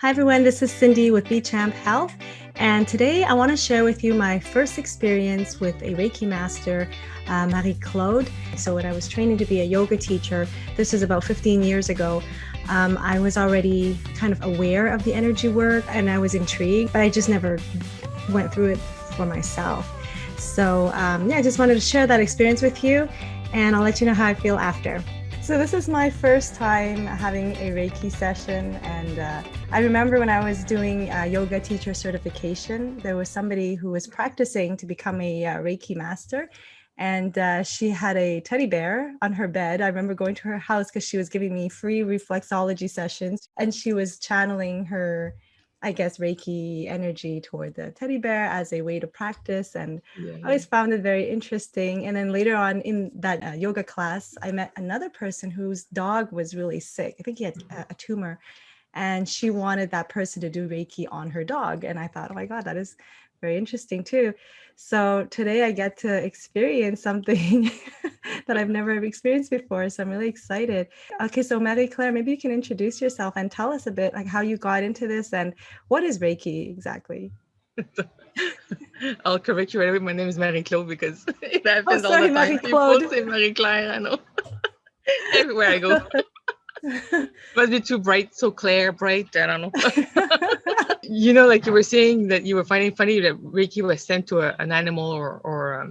Hi everyone, this is Cindy with Champ Health, and today I want to share with you my first experience with a Reiki Master Marie-Claude. So when I was training to be a yoga teacher, this is about 15 years ago, I was already kind of aware of the energy work and I was intrigued, but I just never went through it for myself. So I just wanted to share that experience with you, and I'll let you know how I feel after. So this is my first time having a Reiki session, and I remember when I was doing yoga teacher certification, there was somebody who was practicing to become a Reiki master, and she had a teddy bear on her bed. I remember going to her house because she was giving me free reflexology sessions, and she was channeling her, I guess, Reiki energy toward the teddy bear as a way to practice. And I always found it very interesting. And then later on in that yoga class, I met another person whose dog was really sick. I think he had a tumor, and she wanted that person to do Reiki on her dog. And I thought, oh my God, that is very interesting too. So today I get to experience something that I've never experienced before. So I'm really excited. Okay, so Marie-Claire, maybe you can introduce yourself and tell us a bit like how you got into this and what is Reiki exactly? I'll correct you right away. My name is Marie-Claude because it Oh, happens all the sorry, time. People Marie-Claude. say Marie-Claire, I know. Everywhere I go. Must be too bright, so clear, bright. I don't know. Like you were saying that you were finding funny that Reiki was sent to an animal or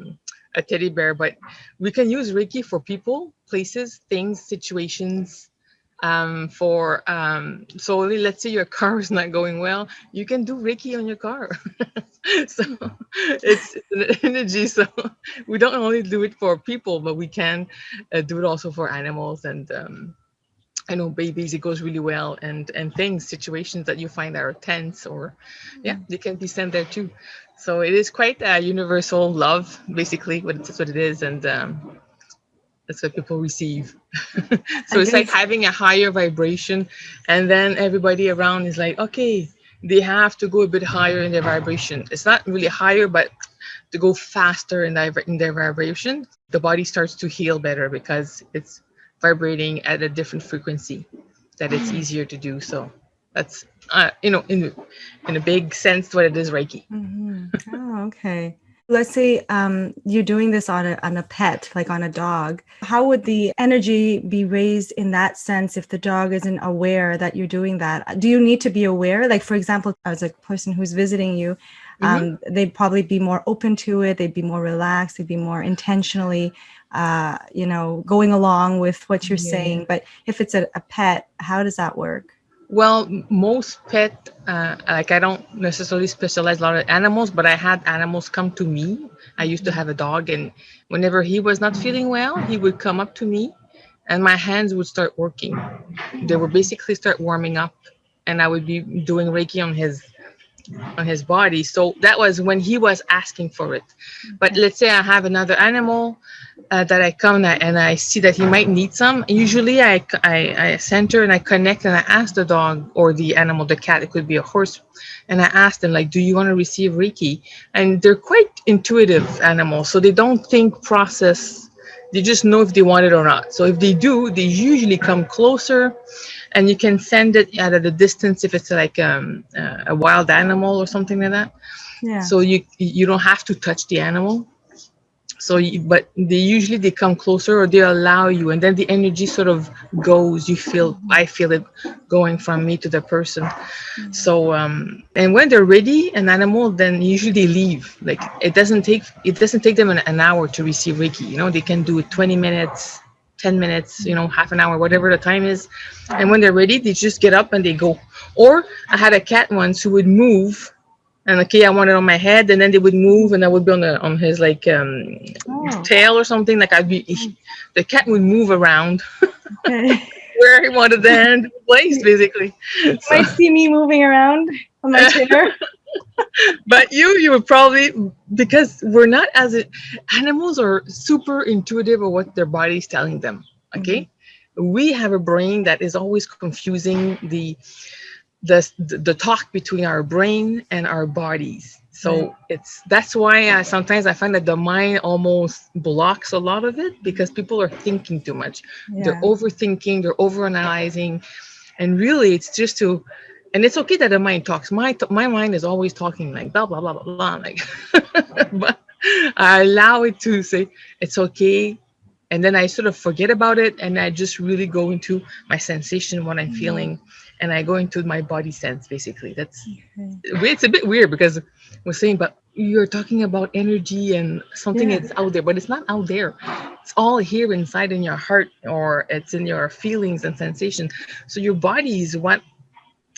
a teddy bear, but we can use Reiki for people, places, things, situations. So let's say your car is not going well, you can do Reiki on your car. So it's an energy. So we don't only do it for people, but we can do it also for animals. And I know babies, it goes really well, and things, situations that you find that are tense, or they can be sent there too. So it is quite a universal love, basically. That's what it is, and that's what people receive. So I'm it's getting like having a higher vibration, and then everybody around is like, okay, they have to go a bit higher in their vibration. It's not really higher, but to go faster in their vibration, the body starts to heal better because it's vibrating at a different frequency, that it's easier to do. So that's in a big sense what it is, Reiki. Oh, okay. Let's say you're doing this on a pet, like on a dog. How would the energy be raised in that sense if the dog isn't aware that you're doing that? Do you need to be aware? Like, for example, as a person who's visiting you, Hmm. they'd probably be more open to it. They'd be more relaxed. They'd be more intentionally, going along with what you're Yeah. saying. But if it's a pet, how does that work? Well, most pet, like I don't necessarily specialize a lot of animals, but I had animals come to me. I used to have a dog, and whenever he was not feeling well, he would come up to me, and my hands would start working. They would basically start warming up, and I would be doing Reiki on his body. So that was when he was asking for it. But Okay. let's say I have another animal that I come and I see that he might need some. Usually I center and I connect and I ask the dog or the animal, the cat, it could be a horse, and I ask them, like, do you want to receive Reiki? And they're quite intuitive animals, so they don't think, process. They just know if they want it or not. So if they do, they usually come closer, and you can send it at a distance if it's like a wild animal or something like that. Yeah. So you don't have to touch the animal. But they come closer, or they allow you, and then the energy sort of goes. I feel it going from me to the person. So and when they're ready, an animal, then usually they leave. Like it doesn't take them an hour to receive Reiki. They can do it 20 minutes, 10 minutes, half an hour, whatever the time is. And when they're ready, they just get up and they go. Or I had a cat once who would move, and okay, I want it on my head, and then they would move, and I would be on his like Oh, tail or something. Like the cat would move around okay. where he wanted the hand placed, basically. So, Might see me moving around on my chair. but you would probably, because we're not animals are super intuitive of what their body's telling them. Mhm. Okay, we have a brain that is always confusing the talk between our brain and our bodies. Right. So that's why sometimes I find that the mind almost blocks a lot of it, because people are thinking too much. They're Yeah. overthinking, they're overanalyzing, and really it's just to And it's okay that the mind talks. My mind is always talking like blah blah blah blah blah. Like, but I allow it to say it's okay, and then I sort of forget about it, and I just really go into my sensation, what I'm Mhm. feeling, and I go into my body sense. Basically, that's Okay. it's a bit weird because we're saying, but you're talking about energy and something Yeah. is out there, but it's not out there. It's all here inside in your heart, or it's in your feelings and sensation. So your body is what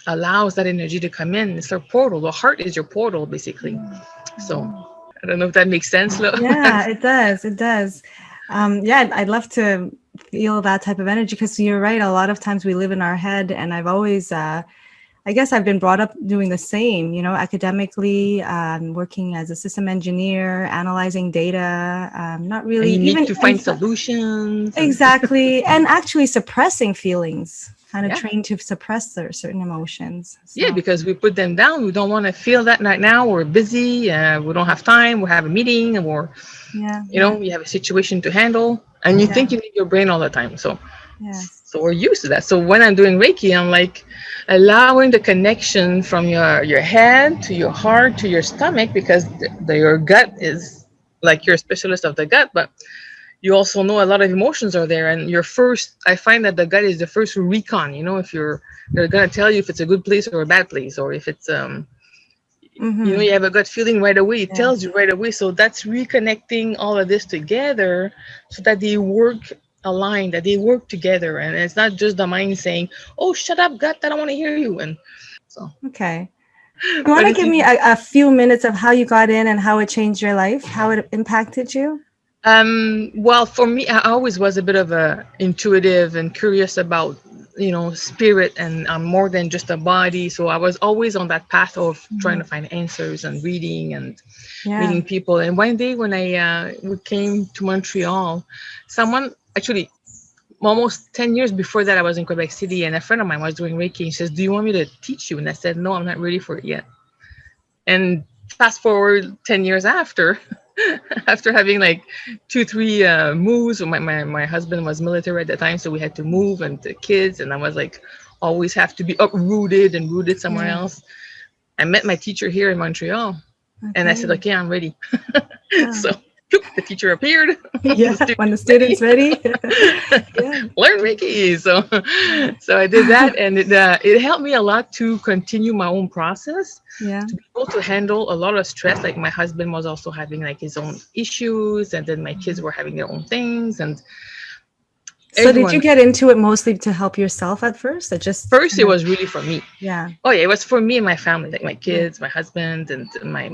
allows that energy to come in. It's our portal. The heart is your portal, basically. So Mhm. I don't know if that makes sense. Yeah, it does. It does. Yeah, I'd love to feel that type of energy because you're right. A lot of times we live in our head, and I've always, I guess, I've been brought up doing the same. Academically, working as a system engineer, analyzing data. Not And really you need even to find solutions. And exactly, and actually suppressing feelings. Kind of yeah. trained to suppress their certain emotions. Yeah, So because we put them down. We don't want to feel that right now. We're busy. We don't have time. We have a meeting, or yeah, yeah, you have a situation to handle, and you yeah, think you need your brain all the time. So yes. so we're used to that. So when I'm doing Reiki, I'm like allowing the connection from your head to your heart to your stomach, because your gut is like you're a specialist of the gut, but you also know a lot of emotions are there. And your first, I find that the gut is the first recon. If they're gonna tell you if it's a good place or a bad place, or if it's Mm-hmm. you have a gut feeling right away. It Yeah. tells you right away. So that's reconnecting all of this together so that they work aligned, that they work together. And it's not just the mind saying, oh, shut up, gut, I don't want to hear you. And so, Okay. You want but to it's give me a few minutes of how you got in and how it changed your life, how it impacted you? well, for me, I always was a bit of a intuitive and curious about, spirit, and I'm more than just a body. So I was always on that path of trying Mhm. to find answers and reading and Yeah. meeting people. And one day when we came to Montreal, someone actually almost 10 years before that, I was in Quebec City, and a friend of mine was doing Reiki. He says, do you want me to teach you? And I said, no, I'm not ready for it yet. And fast forward 10 years after, after having like 2 3 moves, my husband was military at the time, so we had to move, and the kids, and I was like always have to be uprooted and rooted somewhere Yeah. else. I met my teacher here in Montreal, and I said, Okay. okay, I'm ready. Yeah. So the teacher appeared. The Yeah. When the student's student's ready. ready. Yeah. Learn Reiki. So Yeah. so I did that, and it helped me a lot to continue my own process, Yeah. to be able to handle a lot of stress. Like my husband was also having like his own issues, and then my kids were having their own things, and So did you everyone. get into it mostly to help yourself at first? Or just First, kind it of, was really for me. yeah. Oh yeah, it was for me and my family, like my Yeah. kids, my husband, and my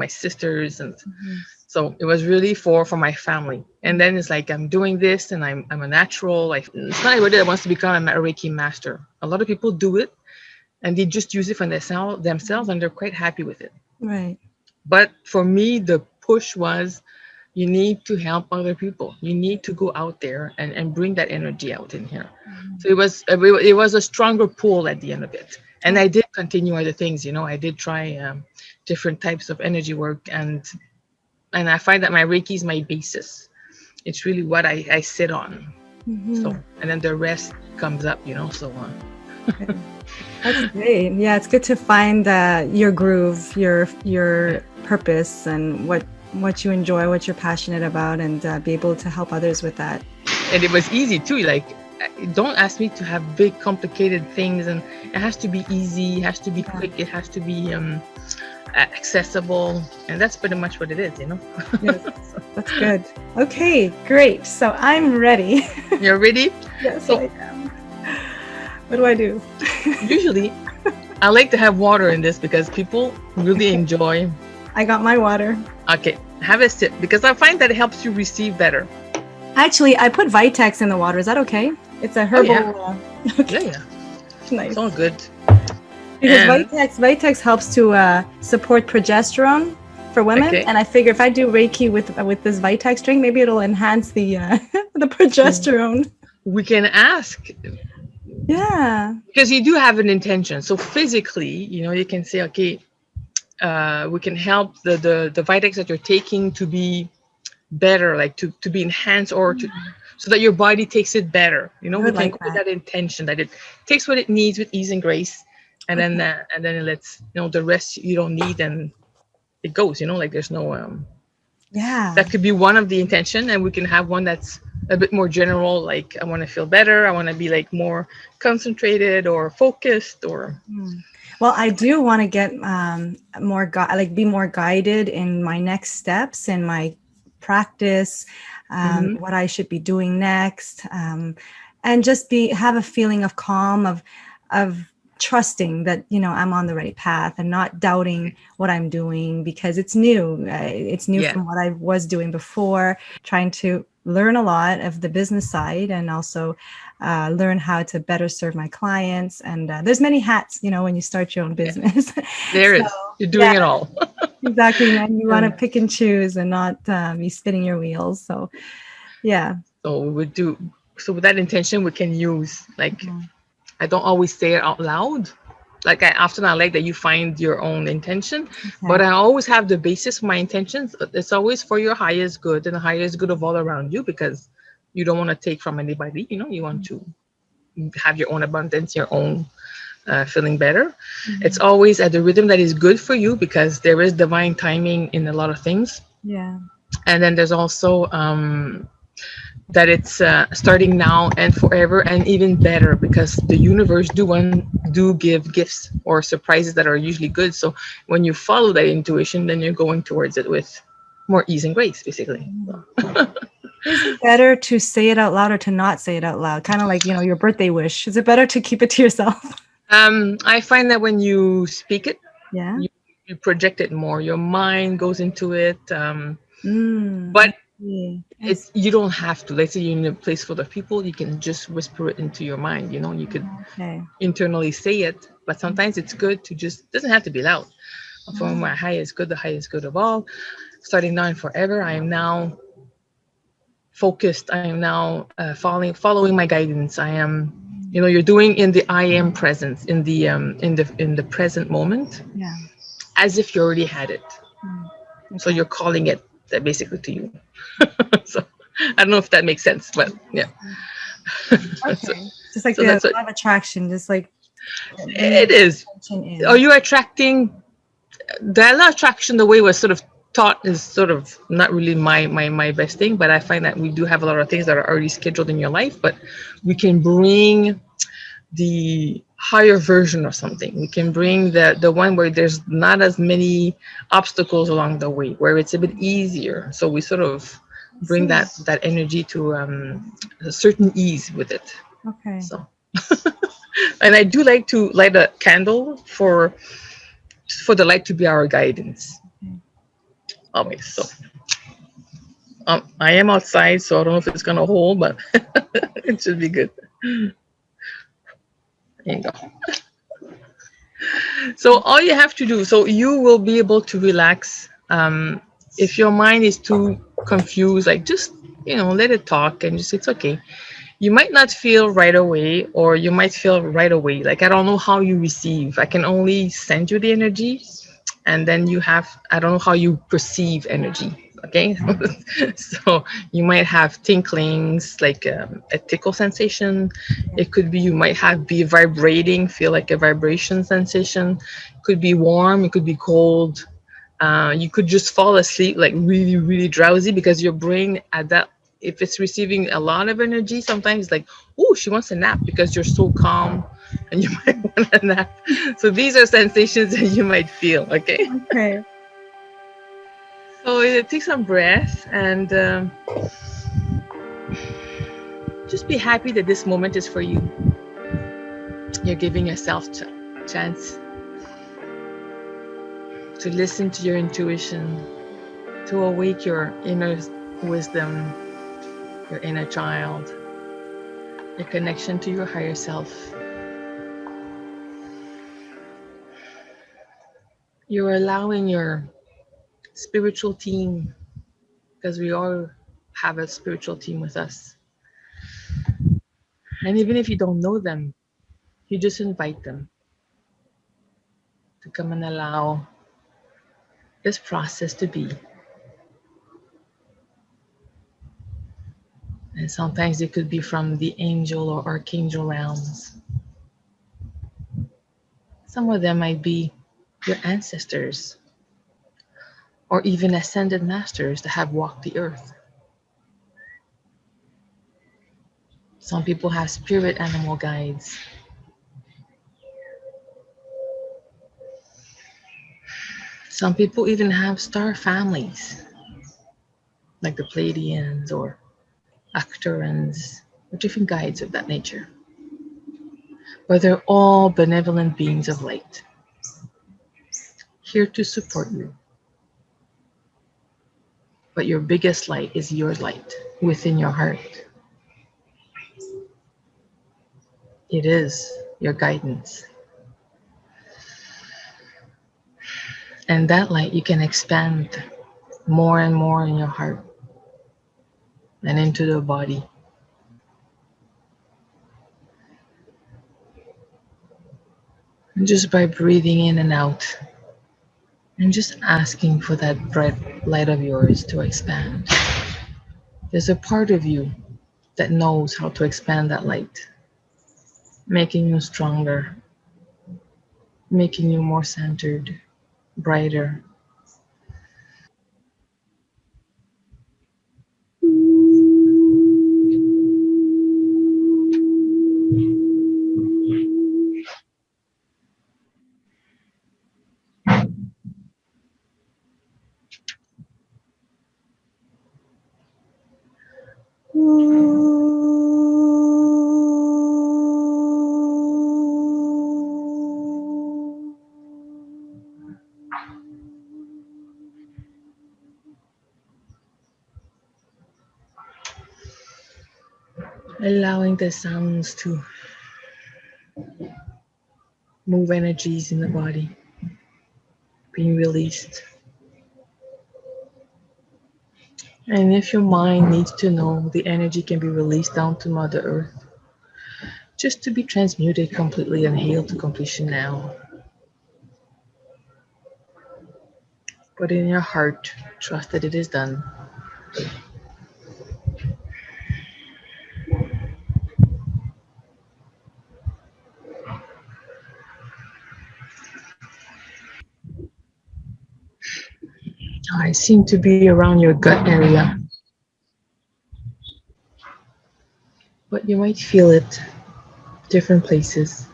my sisters, and Mhm. so it was really for my family. And then it's like I'm doing this, and I'm a natural. Like it's not everybody that wants to become a Reiki master. A lot of people do it, and they just use it for themselves, and they're quite happy with it. Right. But for me, the push was you need to help other people. You need to go out there and bring that energy out in here. So it was a stronger pull at the end of it. And I did continue other things. I did try different types of energy work, and I find that my Reiki is my basis. It's really what I sit on. So, Mm-hmm. and then the rest comes up. So, Okay. That's great. Yeah, it's good to find your groove, your purpose, and what you enjoy, what you're passionate about, and be able to help others with that. and it was easy too. Like, don't ask me to have big, complicated things, and it has to be easy. It has to be Yeah. quick. It has to be accessible, and that's pretty much what it is. Yes, that's good. Okay, great. So I'm ready. You're ready? Yes, So I am. What do I do? usually, I like to have water in this because people really enjoy. I got my water. Okay, have a sip because I find that it helps you receive better. Actually, I put Vitex in the water. Is that okay? It's a Oh herbal. yeah, Okay, yeah. nice. It's all good. Because And Vitex helps to support progesterone for women, okay, and I figure if I do Reiki with this Vitex drink, maybe it'll enhance the the progesterone. we can ask Yeah. because you do have an intention. So physically, you can say, okay, we can help the Vitex that you're taking to be better, like to be enhanced, or to so that your body takes it better. I We would can like go with that. that intention that it takes what it needs with ease and grace, and then it lets the rest you don't need, and it goes. Like there's no Yeah. that could be one of the intention, and we can have one that's a bit more general, like I want to feel better, I want to be like more concentrated or focused or Hmm. Well, I do want to get more like be more guided in my next steps in my practice, hmm what I should be doing next, and just be have a feeling of calm, of trusting that I'm on the right path and not doubting what I'm doing because it's new. It's new yeah, from what I was doing before. Trying to learn a lot of the business side and also learn how to better serve my clients. And there's many hats, when you start your own yeah, business. there So is, you're yeah, doing it all. exactly. And you want to Yeah. pick and choose and not be spinning your wheels. So yeah. So we would do, so with that intention we can use, like, Mhm. I don't always say it out loud. Like I like that you find your own intention, but Okay. I always have the basis for my intentions. It's always for your highest good and the highest good of all around you, because you don't want to take from anybody. You want to have your own abundance, your own feeling better. It's Mhm. always at the rhythm that is good for you, because there is divine timing in a lot of things. Yeah. And then there's also that it's starting now and forever and even better, because the universe do give gifts or surprises that are usually good. So when you follow that intuition, then you're going towards it with more ease and grace, basically. Mhm. Is it better to say it out loud or to not say it out loud? Kind of like, your birthday wish. Is it better to keep it to yourself? I find that when you speak it, Yeah. you, you project it more, your mind goes into it. I But see. I it see. you don't have to. Let's say you're in a place full of people, you can just whisper it into your mind. You could Okay. internally say it, but sometimes it's good to just, doesn't have to be loud. From my Mm. highest good, the highest good of all, starting now and forever, I am now focused. I am now following my guidance. I am, you're doing in the I am presence, in the present moment, Yeah. as if you already had it. Mm. So Okay. you're calling it basically to you. So I don't know if that makes sense, but yeah. so, Okay. Just like so the that's what law of attraction, just like bringing it is. attention Are in. you attracting the law of attraction? The way it was sort of taught is sort of not really my best thing, but I find that we do have a lot of things that are already scheduled in your life, but we can bring the higher version of something. We can bring the one where there's not as many obstacles along the way, where it's a bit easier. So we sort of I bring see. that energy to a certain ease with it. Okay. So, and I do like to light a candle for the light to be our guidance Okay. always. So I am outside, so I don't know if it's gonna hold, but it should be good. There you go. So all you have to do, so you will be able to relax. If your mind is too confused, like just let it talk and just, it's okay. You might not feel right away, or you might feel right away. Like I don't know how you receive. I can only send you the energy, and then I don't know how you perceive energy. Okay. So you might have tinklings, like a tickle sensation. It could be, you might have be vibrating, feel like a vibration sensation. It could be warm, it could be cold. You could just fall asleep, like really really drowsy, because your brain at that, if it's receiving a lot of energy, sometimes like, oh, she wants a nap, because you're so calm and you might want a nap. So these are sensations that you might feel. Okay. Okay. So take some breath, and just be happy that this moment is for you. You're giving yourself chance to listen to your intuition, to awake your inner wisdom, your inner child, your connection to your higher self. You're allowing your spiritual team, because we all have a spiritual team with us. And even if you don't know them, you just invite them to come and allow this process to be. And sometimes it could be from the angel or archangel realms. Some of them might be your ancestors or even ascended masters that have walked the earth. Some people have spirit animal guides. Some people even have star families, like the Pleiadians or Arcturians, or different guides of that nature. But they're all benevolent beings of light, here to support you. But your biggest light is your light within your heart. It is your guidance. And that light you can expand more and more in your heart and into the body. And just by breathing in and out and just asking for that bright light of yours to expand. There's a part of you that knows how to expand that light, making you stronger, making you more centered, brighter. Allowing the sounds to move energies in the body, being released. And if your mind needs to know, the energy can be released down to Mother Earth, just to be transmuted completely and healed to completion now. But in your heart, trust that it is done. I seem to be around your gut area, but you might feel it different places.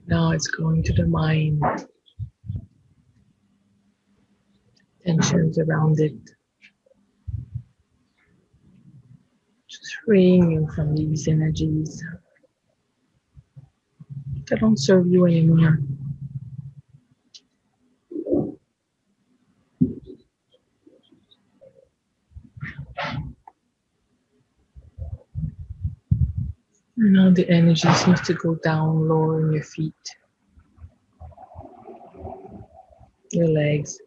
Now it's going to the mind, tensions around it, just freeing you from these energies that don't serve you anymore. And now the energy seems to go down lower in your feet, your legs.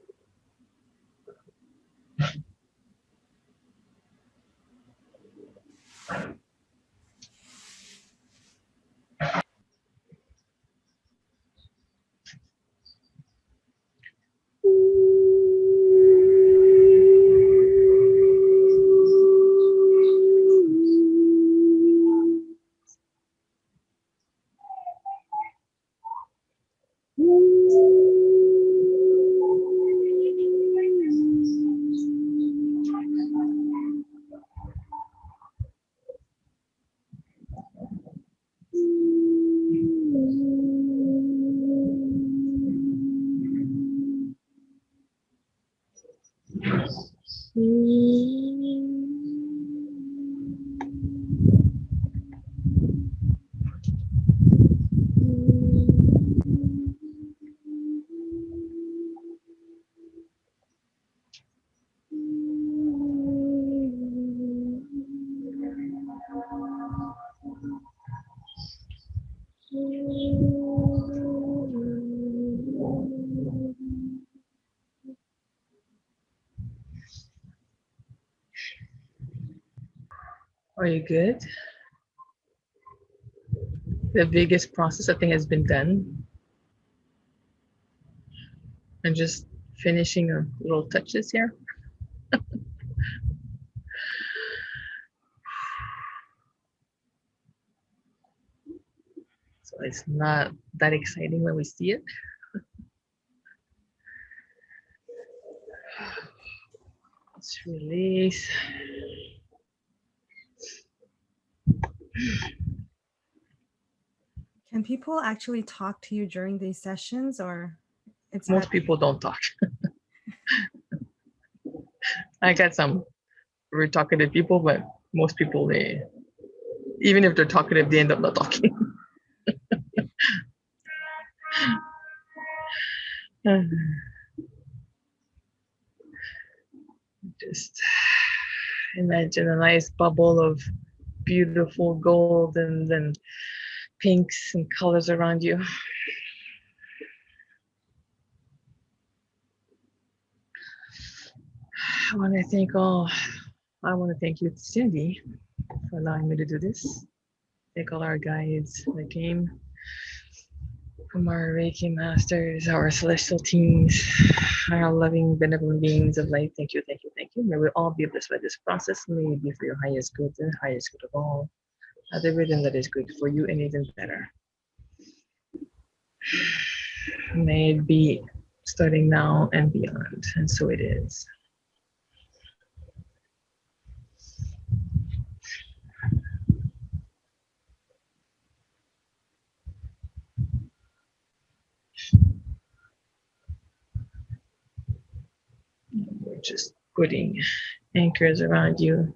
Are you good? The biggest process I think has been done. I'm just finishing a little touches here. So it's not that exciting when we see it. Let's release. Can people actually talk to you during these sessions, or it's Most people don't talk. I got some very talkative people, but most people, they, even if they're talkative, they end up not talking. Just imagine a nice bubble of beautiful golden and pinks and colors around you. I want to thank you, Cindy, for allowing me to do this. Thank all our guides that came, from our Reiki masters, our celestial teams, our loving, benevolent beings of light. Thank you, thank you, thank you. May we all be blessed by this process. May it be for your highest good and highest good of all. Other rhythm that is good for you and even better. May it be starting now and beyond. And so it is. We're just putting anchors around you.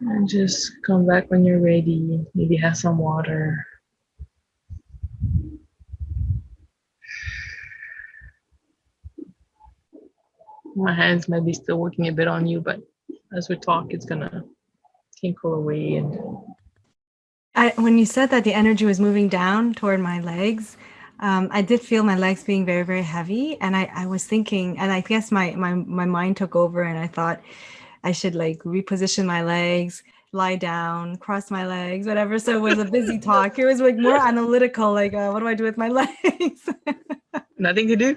And just come back when you're ready. Maybe have some water. My hands might be still working a bit on you, but as we talk, it's gonna tinkle away. And when you said that the energy was moving down toward my legs, I did feel my legs being very, very heavy. And I was thinking, and I guess my mind took over, and I thought I should like reposition my legs, lie down, cross my legs, whatever. So it was a busy talk. It was like more analytical, like, what do I do with my legs? nothing to do.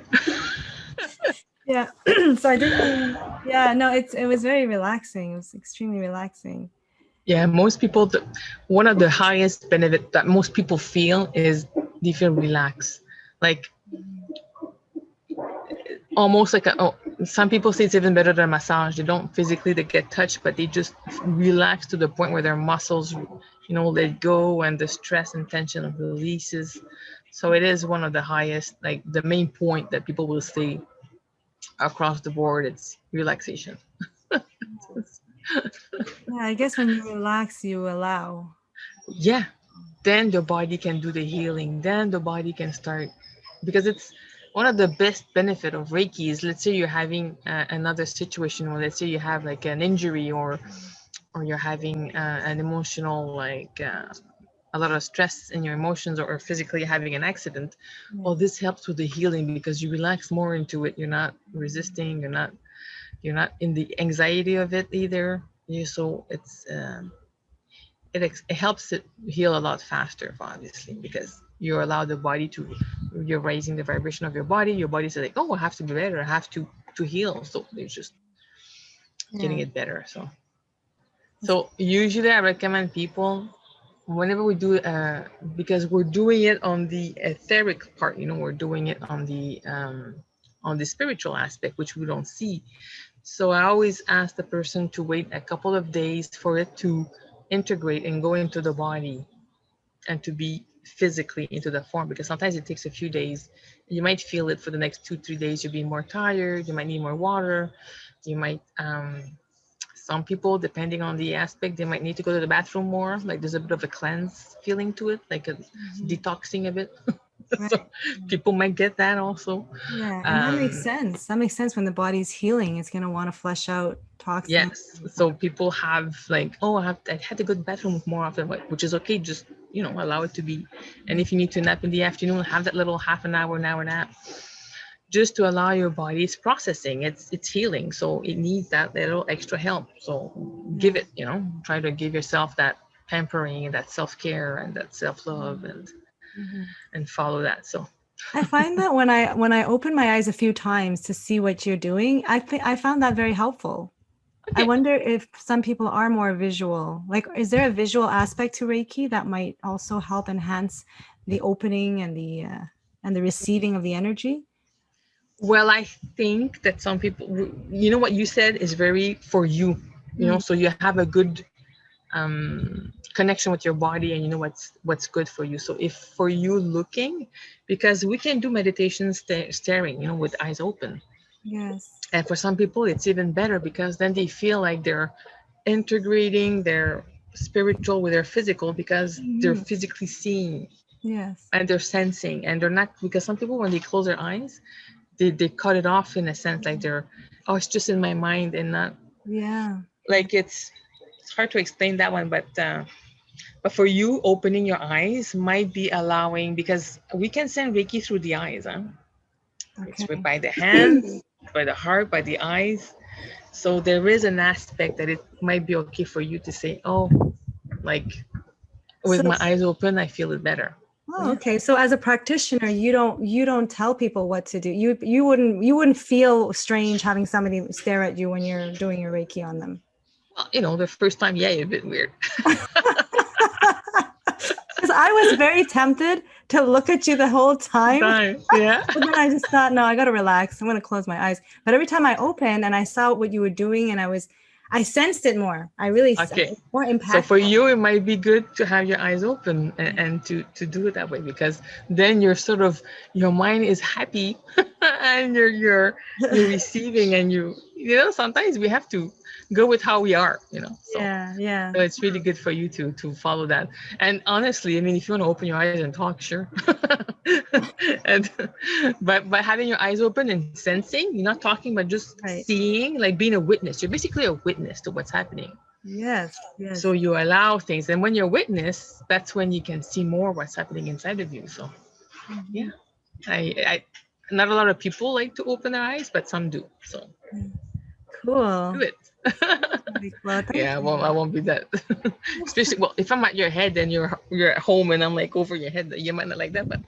Yeah. So I didn't, yeah, no, it was very relaxing. It was extremely relaxing. Yeah, most people, one of the highest benefit that most people feel is they feel relaxed. Like almost like some people say it's even better than a massage. They don't physically they get touched, but they just relax to the point where their muscles, let go, and the stress and tension releases. So it is one of the highest, like the main point that people will say across the board. It's relaxation. Yeah, I guess when you relax, you allow. Yeah, then the body can do the healing. Then the body can start, because it's one of the best benefit of Reiki is, let's say you're having another situation, or let's say you have like an injury, or you're having an emotional, like a lot of stress in your emotions, or physically having an accident. Well, this helps with the healing because you relax more into it. You're not resisting. You're not in the anxiety of it either. So it helps it heal a lot faster, obviously, because you allow the body to, you're raising the vibration of your body. Your body says like, oh, I have to be better, I have to heal. So they're just getting it better. So usually I recommend people, whenever we do, because we're doing it on the etheric part, we're doing it on the spiritual aspect, which we don't see. So I always ask the person to wait a couple of days for it to integrate and go into the body, and to be physically into the form, because sometimes it takes a few days. You might feel it for the next 2-3 days. You'll be more tired. You might need more water. You might, some people, depending on the aspect, they might need to go to the bathroom more. Like there's a bit of a cleanse feeling to it, like a detoxing a bit. So people might get that also. Yeah, and that makes sense. That makes sense. When the body's healing, it's going to want to flush out toxins. Yes. So people have like, oh, I had to go to the bathroom more often, which is okay. Just, allow it to be. And if you need to nap in the afternoon, have that little half an hour nap, just to allow your body's processing. It's healing. So it needs that little extra help. So give it, try to give yourself that pampering and that self-care and that self-love. And and follow that. So I find that when I open my eyes a few times to see what you're doing, I found that very helpful. I okay. wonder if some people are more visual. Like, is there a visual aspect to Reiki that might also help enhance the opening and the receiving of the energy? Well, I think that some people, you know, what you said is very for you, you know, Mm, so you have a good connection with your body, and you know what's good for you. So if for you looking, because we can do meditation staring, you know, with eyes open, yes. and for some people it's even better because then they feel like they're integrating their spiritual with their physical because they're Hmm. physically seeing Yes. and they're sensing, and they're not, because some people when they close their eyes they cut it off in a sense, like they're, oh, it's just in my mind, and not Yeah. Yeah. like it's hard to explain that one, but for you opening your eyes might be allowing, because we can send Reiki through the eyes, huh? It's Okay. by the hands, by the heart, by the eyes. So there is an aspect that it might be okay for you to say, oh, like with So, my eyes open I feel it better. oh, Yeah. okay. So as a practitioner, you don't tell people what to do. You wouldn't feel strange having somebody stare at you when you're doing your Reiki on them. Well, you know, the first time, yeah, a bit weird. Because I was very tempted to look at you the whole time. Time, yeah. But then I just thought, no, I got to relax. I'm going to close my eyes. But every time I opened and I saw what you were doing, and I sensed it more. Okay. It's more So for impactful. you, it might be good to have your eyes open, and to do it that way, because then you're sort of, your mind is happy and you're receiving, and you know, sometimes we have to go with how we are, you know. So Yeah, yeah. so it's really good for you to follow that. And honestly, I mean, if you want to open your eyes and talk, sure. and but by having your eyes open and sensing, you're not talking, but just Right. seeing, like being a witness. You're basically a witness to what's happening. Yes, So yes. you allow things, and when you're a witness, that's when you can see more what's happening inside of you. So yeah, Mhm. I not a lot of people like to open their eyes, but some do. So do Cool. it. Well, thank Yeah, you. I won't be that. Especially, well, if I'm at your head and you're at home and I'm like over your head, you might not like that. But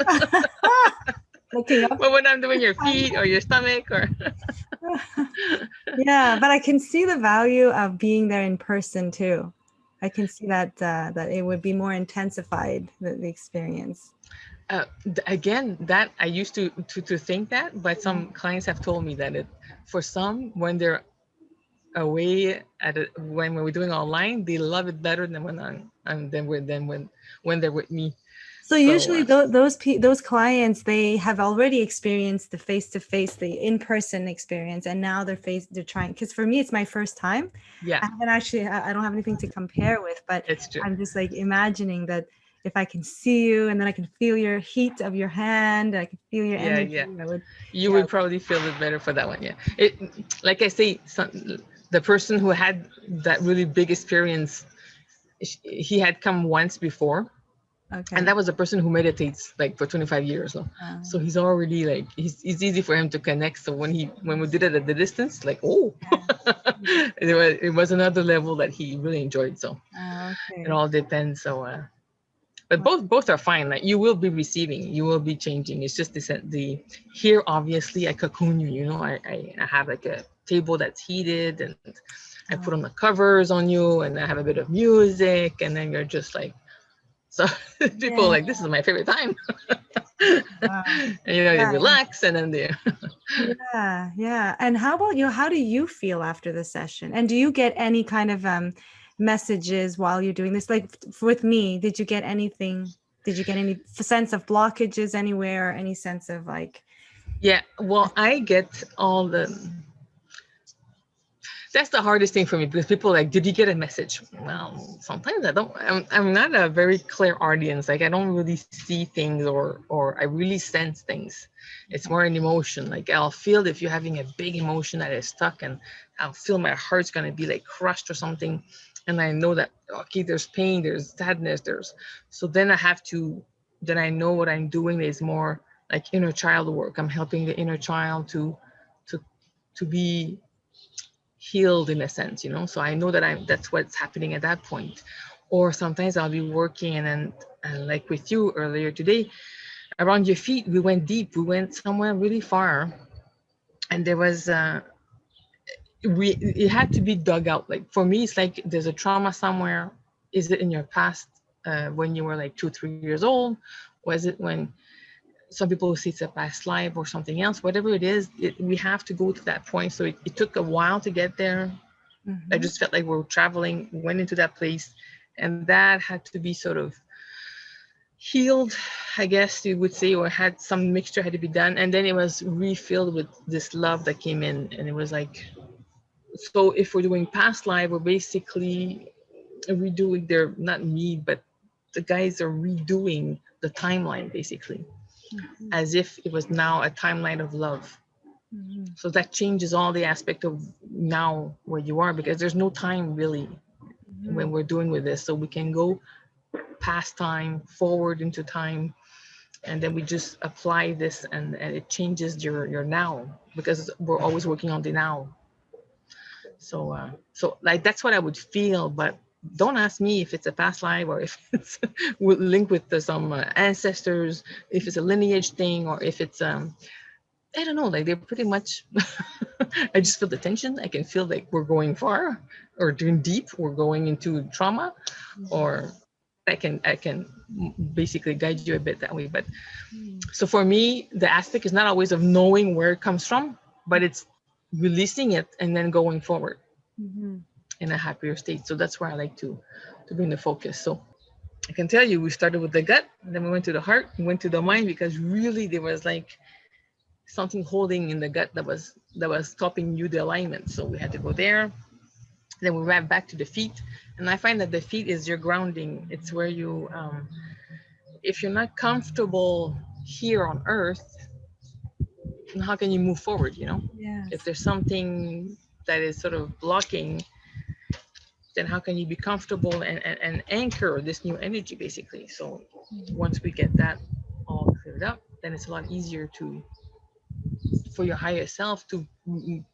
Looking up. but when I'm doing your feet or your stomach or Yeah, but I can see the value of being there in person too. I can see that it would be more intensified, the experience. again, that I used to think that, but Yeah. some clients have told me that it, for some, when they're away at it, when we're doing online, they love it better than when I'm than when they're with me. So So usually those clients, they have already experienced the face-to-face, the in-person experience, and now they're trying. Because for me, it's my first time. yeah, I haven't actually, I don't have anything to compare with, but it's true. I'm just like imagining that if I can see you and then I can feel your heat of your hand, I can feel your Yeah, energy. yeah. I would, You yeah. would probably feel it better for that one. Yeah. It, like I say, the person who had that really big experience, he had come once before, and Okay. that was a person who meditates like for 25 years. So, so Um, he's already like, it's easy for him to connect. So when we did it at the distance, like, oh, yeah. it was another level that he really enjoyed. So it Okay. all depends. So but both are fine. Like you will be receiving, you will be changing. It's just the here, obviously I cocoon you, you know, I have like a table that's heated, and I put on the covers on you, and I have a bit of music, and then you're just like, so people are Yeah. like, this is my favorite time. Wow. And you know, you Yeah. relax, and then they Yeah, yeah. And how about you? How do you feel after the session? And do you get any kind of messages while you're doing this? Like with me, did you get anything? Did you get any sense of blockages anywhere? Any sense of like, yeah, well, I get all the, that's the hardest thing for me, because people are like, did you get a message? Well, sometimes I don't. I'm not a very clear audience. Like I don't really see things, or I really sense things. It's more an emotion. Like I'll feel if you're having a big emotion that is stuck, and I'll feel my heart's gonna be like crushed or something, and I know that, okay, there's pain, there's sadness, there's, so then I have to, then I know what I'm doing is more like inner child work. I'm helping the inner child to to be healed in a sense, you know. So I know that that's what's happening at that point. Or sometimes I'll be working and like with you earlier today, around your feet, we went deep. We went somewhere really far, and there was we it had to be dug out. Like for me, it's like there's a trauma somewhere. Is it in your past when you were like 2 3 years old? Was it when some people say it's a past life or something else? Whatever it is, we have to go to that point. So it took a while to get there. I just felt like we were traveling, went into that place, and that had to be sort of healed, I guess you would say, or had some mixture had to be done, and then it was refilled with this love that came in, and it was like, so if we're doing past life, we're basically redoing their, not me, but the guys are redoing the timeline basically, as if it was now a timeline of love. So that changes all the aspect of now where you are, because there's no time really when we're doing with this. So we can go past time, forward into time, and then we just apply this, and it changes your now, because we're always working on the now. So like that's what I would feel, but don't ask me if it's a past life or if it's linked with some ancestors, if it's a lineage thing, or if it's I don't know, like they're pretty much I just feel the tension. I can feel like we're going far or doing deep, we're going into trauma, or I can basically guide you a bit that way. But so for me, the aspect is not always of knowing where it comes from, but it's releasing it and then going forward in a happier state. So that's where I like to bring the focus. So I can tell you, we started with the gut, and then we went to the heart, we went to the mind, because really there was like something holding in the gut that was stopping you the alignment. So we had to go there. Then we went back to the feet, and I find that the feet is your grounding. It's where you, if you're not comfortable here on Earth, how can you move forward? If there's something that is sort of blocking, then how can you be comfortable and anchor this new energy basically? So once we get that all cleared up, then it's a lot easier to for your higher self to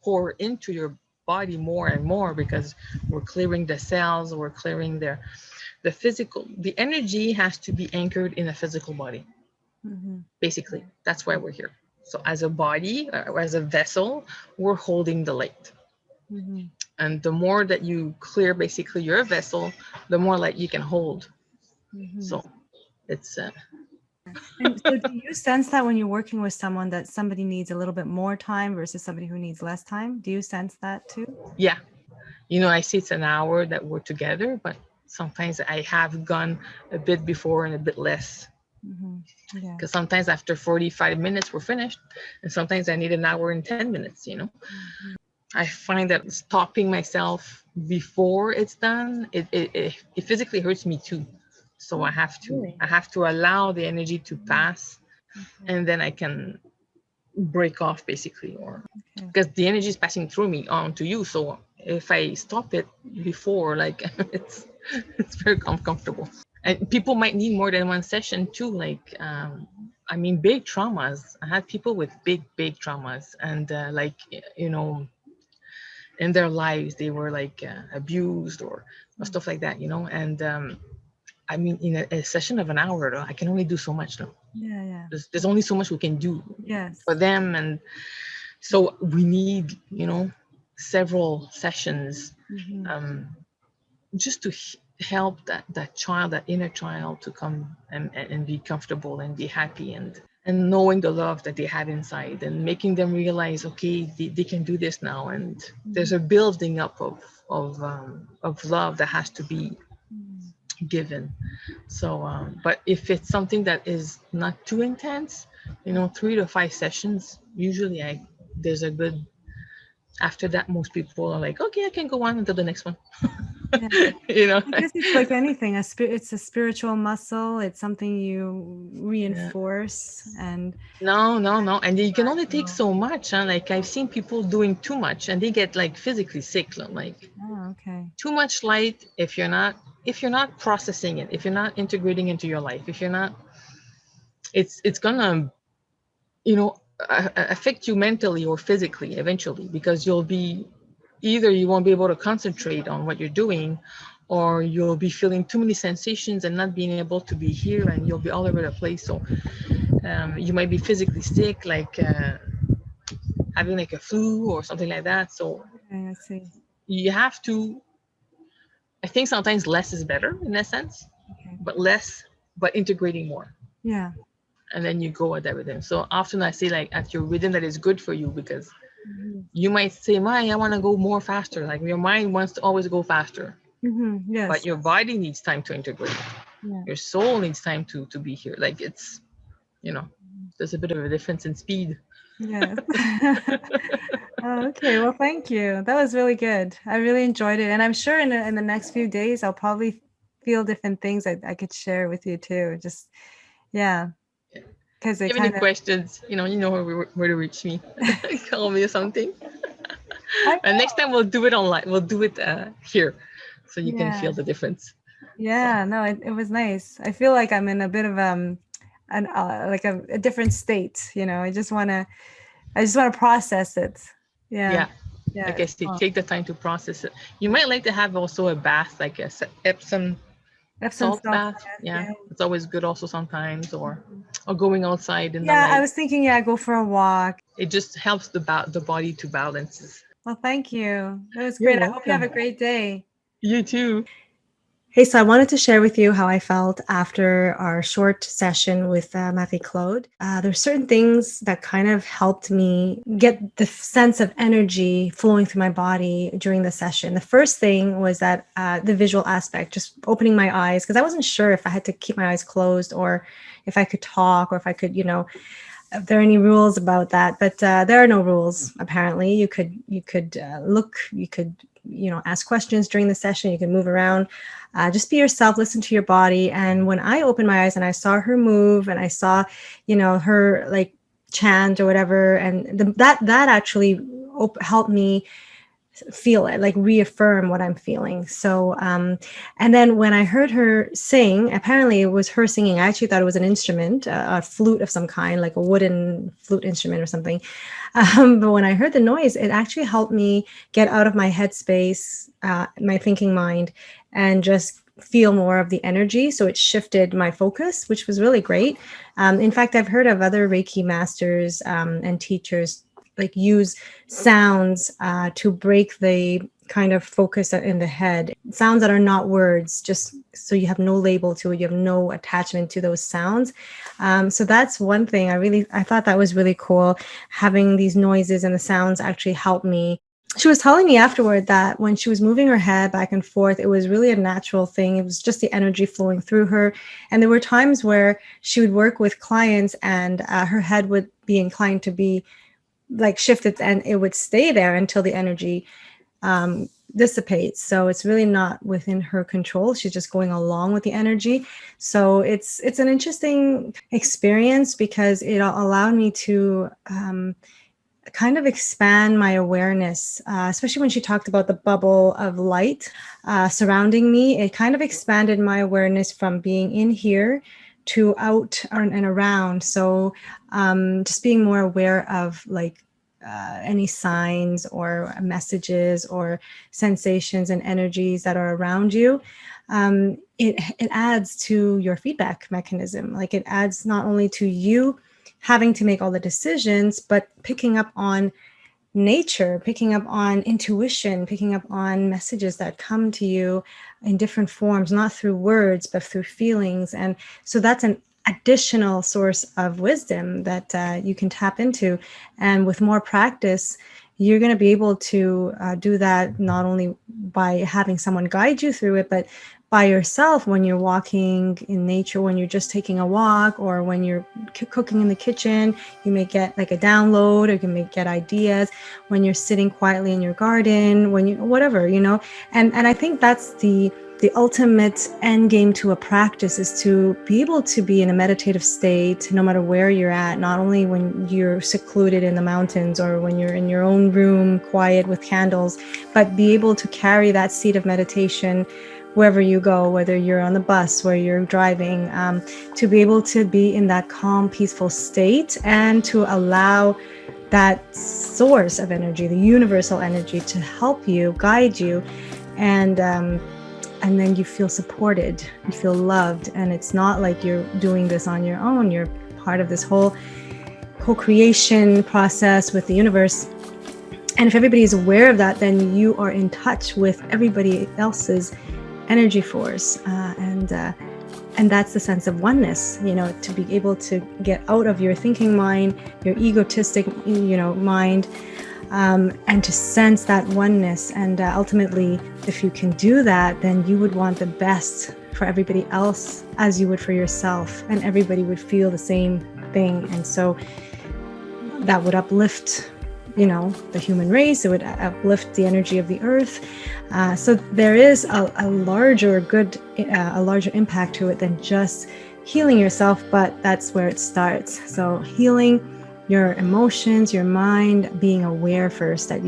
pour into your body more and more, because we're clearing the cells, we're clearing the physical. The energy has to be anchored in a physical body. Basically, that's why we're here. So as a body, or as a vessel, we're holding the light. And the more that you clear basically your vessel, the more light you can hold. So it's And so do you sense that when you're working with someone that somebody needs a little bit more time versus somebody who needs less time? Do you sense that too? yeah, I see it's an hour that we're together, but sometimes I have gone a bit before and a bit less. Yeah. Because sometimes after 45 minutes we're finished, and sometimes I need an hour and 10 minutes. I find that stopping myself before it's done, it physically hurts me too. So I have to allow the energy to pass, and then I can break off basically, or because the energy is passing through me onto you. So if I stop it before, like it's very uncomfortable. And people might need more than one session too. Like big traumas. I had people with big traumas, and in their lives they were like abused or stuff like that. And in a session of an hour though, I can only do so much though. Yeah. There's only so much we can do Yes. for them, and so we need several sessions just to help that child, that inner child, to come and be comfortable and be happy, and knowing the love that they have inside, and making them realize, okay, they can do this now, and there's a building up of love that has to be given. So but if it's something that is not too intense, 3 to 5 sessions usually, there's a good, after that most people are like, okay, I can go on until the next one. Yeah. I guess it's like anything. It's a spiritual muscle. It's something you reinforce. And no, and you can only take so much, huh? Like I've seen people doing too much and they get like physically sick. Like too much light, if you're not processing it, if you're not integrating into your life, if you're not, it's gonna affect you mentally or physically eventually, because you won't be able to concentrate on what you're doing, or you'll be feeling too many sensations and not being able to be here, and you'll be all over the place. So you might be physically sick, like having like a flu or something like that. So Okay, I see. you have to, I think sometimes less is better in that sense, Okay. but less, but integrating more. Yeah. And then you go at that rhythm. So often I say like at your rhythm that is good for you, because Hmm. you might say, "My, I want to go more faster." Like your mind wants to always go faster, Hmm. but Yes. your body needs time to integrate. Yeah. Your soul needs time to be here. Like it's, you know, there's a bit of a difference in speed. Yes. Oh, okay. Well, thank you. That was really good. I really enjoyed it. And I'm sure in the next few days, I'll probably feel different things I could share with you too. Just, yeah, Yeah. because If it you have any kind of, questions, you know where to reach me. Call me or something. I And next time we'll do it online. We'll do it here, so you can yeah, feel the difference. So yeah, no, it was nice. I feel like I'm in a bit of an like a different state, you know. I just want to process it. Yeah. yeah, Yeah, like I it's say, calm. take the time to process it. You might like to have also a bath, like a Epsom Epsom salt salt bath. bath, Yeah, yeah. it's always good also sometimes, or going outside in the Yeah, I light. was thinking, yeah, go for a walk. It just helps the body to balance. Well, thank you. That was You're great. I hope you have welcome. a great day. You too. Hey, so I wanted to share with you how I felt after our short session with Marie-Claude. There's certain things that kind of helped me get the sense of energy flowing through my body during the session. The first thing was that the visual aspect, just opening my eyes, because I wasn't sure if I had to keep my eyes closed or if I could talk or if I could, if there are any rules about that, but there are no rules. Apparently, you could look, you could ask questions during the session. You can move around, just be yourself, listen to your body. And when I opened my eyes and I saw her move, and I saw, her like chant or whatever, and that actually helped me feel it, like reaffirm what I'm feeling. So, and then when I heard her sing, apparently it was her singing. I actually thought it was an instrument, a flute of some kind, like a wooden flute instrument or something. But when I heard the noise, it actually helped me get out of my headspace, my thinking mind, and just feel more of the energy. So it shifted my focus, which was really great. In fact, I've heard of other Reiki masters and teachers like use sounds to break the kind of focus in the head. Sounds that are not words, just so you have no label to it, you have no attachment to those sounds. So that's one thing I thought that was really cool. Having these noises and the sounds actually helped me. She was telling me afterward that when she was moving her head back and forth, it was really a natural thing. It was just the energy flowing through her. And there were times where she would work with clients and her head would be inclined to be like shifted, and it would stay there until the energy dissipates. So it's really not within her control. She's just going along with the energy. So it's an interesting experience because it allowed me to kind of expand my awareness, especially when she talked about the bubble of light surrounding me. It kind of expanded my awareness from being in here to out and around. So just being more aware of like any signs or messages or sensations and energies that are around you. It adds to your feedback mechanism. Like it adds not only to you having to make all the decisions, but picking up on nature, picking up on intuition, picking up on messages that come to you in different forms, not through words, but through feelings. And so that's an additional source of wisdom that you can tap into. And with more practice, you're going to be able to do that not only by having someone guide you through it, but by yourself when you're walking in nature, when you're just taking a walk, or when you're cooking in the kitchen. You may get like a download, or you may get ideas when you're sitting quietly in your garden, when you whatever, and I think that's the ultimate end game to a practice, is to be able to be in a meditative state no matter where you're at, not only when you're secluded in the mountains or when you're in your own room quiet with candles, but be able to carry that seed of meditation wherever you go, whether you're on the bus, where you're driving, to be able to be in that calm, peaceful state, and to allow that source of energy, the universal energy, to help you, guide you, and and then you feel supported, you feel loved, and it's not like you're doing this on your own. You're part of this whole co-creation process with the universe. And if everybody is aware of that, then you are in touch with everybody else's energy force, and that's the sense of oneness, to be able to get out of your thinking mind, your egotistic, mind, and to sense that oneness. And ultimately, if you can do that, then you would want the best for everybody else as you would for yourself, and everybody would feel the same thing. And so that would uplift the human race. It would uplift the energy of the earth. So there is a larger impact to it than just healing yourself, but that's where it starts. So healing your emotions, your mind, being aware first that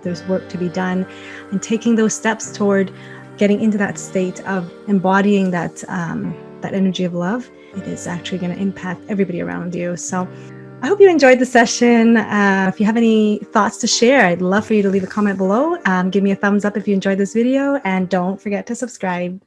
there's work to be done, and taking those steps toward getting into that state of embodying that energy of love. It is actually going to impact everybody around you. So I hope you enjoyed the session. If you have any thoughts to share, I'd love for you to leave a comment below. Give me a thumbs up if you enjoyed this video, and don't forget to subscribe.